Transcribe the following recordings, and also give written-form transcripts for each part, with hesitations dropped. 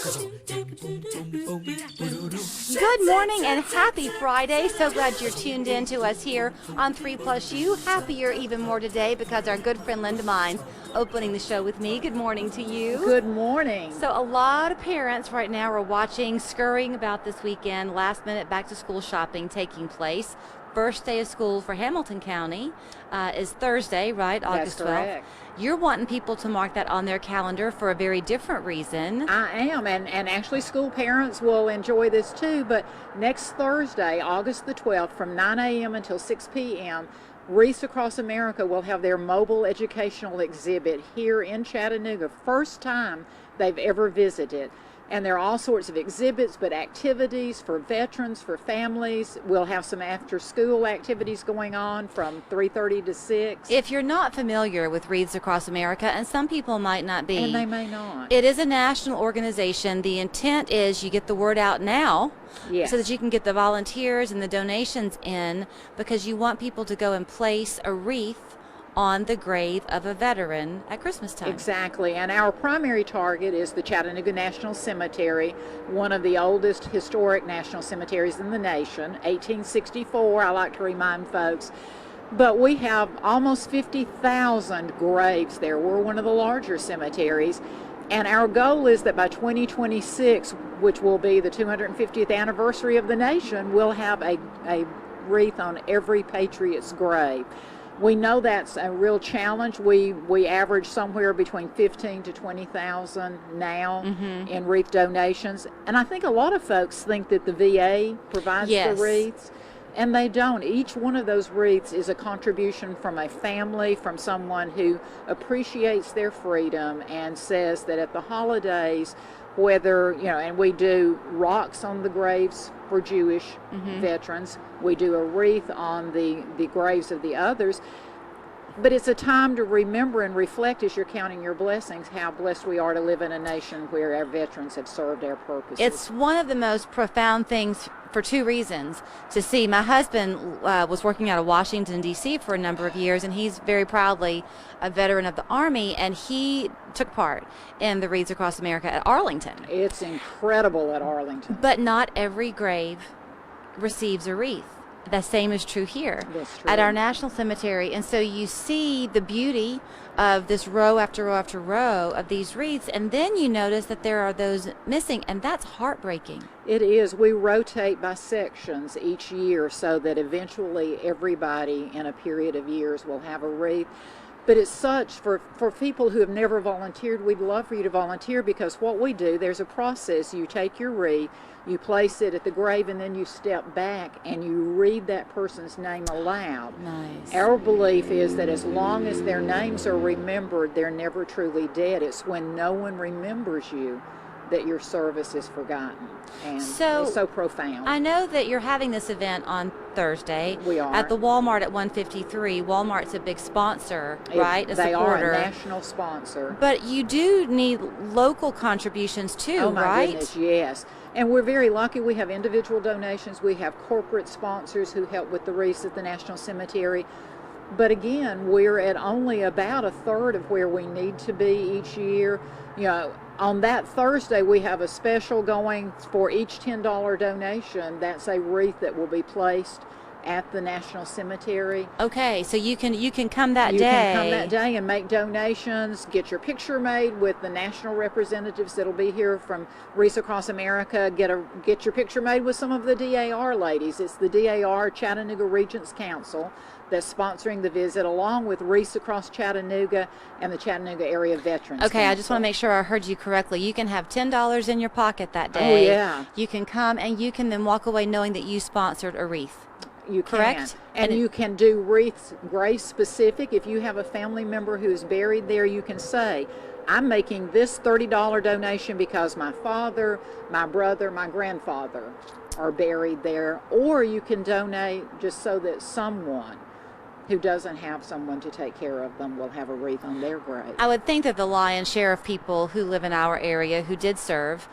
Good morning and happy Friday. So glad you're tuned in to us here on 3+U. Happier even more today because our good friend Linda Mines opening the show with me. Good morning to you. Good morning. So a lot of parents right now are watching, scurrying about this weekend, last minute back to school shopping taking place. First day of school for Hamilton County is Thursday, right? August 12th. That's correct. You're wanting people to mark that on their calendar for a very different reason. I am, and actually school parents will enjoy this too, but next Thursday, August the 12th, from 9 a.m. until 6 p.m., Wreaths Across America will have their mobile educational exhibit here in Chattanooga. First time they've ever visited. And there are all sorts of exhibits, but activities for veterans, for families. We'll have some after-school activities going on from 3:30 to 6. If you're not familiar with Wreaths Across America, and some people might not be. And they may not. It is a national organization. The intent is you get the word out now. Yes. So that you can get the volunteers and the donations in, because you want people to go and place a wreath on the grave of a veteran at Christmas time. Exactly, and our primary target is the Chattanooga National Cemetery, one of the oldest historic national cemeteries in the nation, 1864, I like to remind folks. But we have almost 50,000 graves there. We're one of the larger cemeteries, and our goal is that by 2026, which will be the 250th anniversary of the nation, we'll have a wreath on every patriot's grave. We know that's a real challenge. We average somewhere between 15 to 20,000 now in wreath donations. And I think a lot of folks think that the VA provides the wreaths, and they don't. Each one of those wreaths is a contribution from a family, from someone who appreciates their freedom and says that at the holidays, whether, and we do rocks on the graves for Jewish veterans. We do a wreath on the graves of the others. But it's a time to remember and reflect as you're counting your blessings how blessed we are to live in a nation where our veterans have served our purposes. It's one of the most profound things for two reasons to see. My husband was working out of Washington, D.C. for a number of years, and he's very proudly a veteran of the Army, and he took part in the Wreaths Across America at Arlington. It's incredible at Arlington. But not every grave receives a wreath. The same is true here at our national cemetery. And so you see the beauty of this row after row after row of these wreaths, and then you notice that there are those missing, and that's heartbreaking. It is. We rotate by sections each year so that eventually everybody in a period of years will have a wreath. But it's such, for people who have never volunteered, we'd love for you to volunteer, because what we do, there's a process. You take your wreath, you place it at the grave, and then you step back and you read that person's name aloud. Nice. Our belief is that as long as their names are remembered, they're never truly dead. It's when no one remembers you that your service is forgotten. And so, it's so profound. I know that you're having this event on Thursday. We are. At the Walmart at 153. Walmart's a big sponsor, right? A they supporter. are a national sponsor. But you do need local contributions too, oh, my right? Goodness, yes. And we're very lucky. We have individual donations. We have corporate sponsors who help with the wreaths at the National Cemetery. But again, we're at only about a third of where we need to be each year. On that Thursday, we have a special going for each $10 donation. That's a wreath that will be placed at the National Cemetery. Okay, so you can come that day. You can come that day and make donations, get your picture made with the national representatives that'll be here from Wreaths Across America. Get your picture made with some of the DAR ladies. It's the DAR Chattanooga Regents Council that's sponsoring the visit, along with Wreaths Across Chattanooga and the Chattanooga Area Veterans Okay, Council. I just want to make sure I heard you correctly. You can have $10 in your pocket that day. Oh, yeah. You can come and you can then walk away knowing that you sponsored a wreath. You correct? And you can do wreaths grave specific. If you have a family member who is buried there, you can say, I'm making this $30 donation because my father, my brother, my grandfather are buried there. Or you can donate just so that someone who doesn't have someone to take care of them will have a wreath on their grave. I would think that the lion's share of people who live in our area who did serve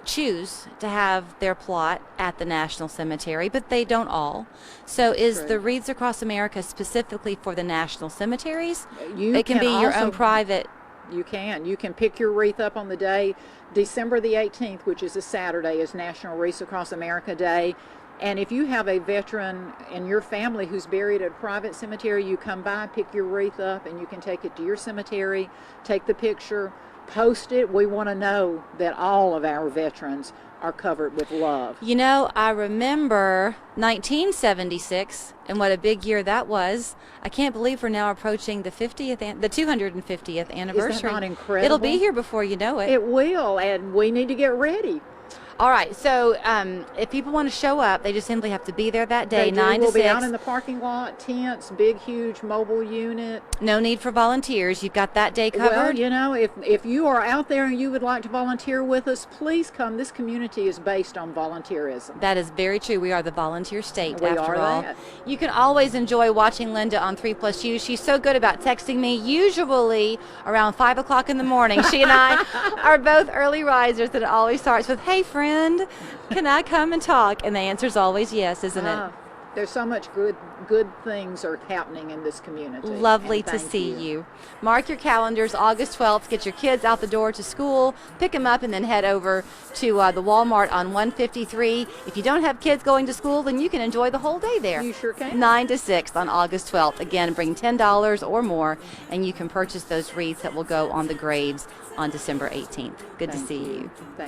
choose to have their plot at the National Cemetery, but they don't all. So is the Wreaths Across America specifically for the national cemeteries? You it can be your also, own private You can. You can pick your wreath up on the day. December the 18th, which is a Saturday, is National Wreaths Across America Day. And if you have a veteran in your family who's buried at a private cemetery, you come by, pick your wreath up, and you can take it to your cemetery, take the picture, post it. We want to know that all of our veterans are covered with love. You know, I remember 1976 and what a big year that was. I can't believe we're now approaching the 250th anniversary. Isn't that not incredible? It'll be here before you know it. It will, and we need to get ready. All right, so if people want to show up, they just simply have to be there that day, 9 to 6. We'll be out in the parking lot, tents, big, huge mobile unit. No need for volunteers. You've got that day covered. Well, you know, if you are out there and you would like to volunteer with us, please come. This community is based on volunteerism. That is very true. We are the volunteer state, We after are all. that. You can always enjoy watching Linda on 3+U. She's so good about texting me, usually around 5 o'clock in the morning. She and I are both early risers, and it always starts with, "Hey, friend, can I come and talk?" And the answer is always yes, isn't it? There's so much good things are happening in this community. Lovely And to thank see you. Mark your calendars, August 12th. Get your kids out the door to school, pick them up, and then head over to the Walmart on 153. If you don't have kids going to school, then you can enjoy the whole day there. You sure can. 9 to 6 on August 12th. Again, bring $10 or more, and you can purchase those wreaths that will go on the graves on December 18th. Good to see you. Thank you.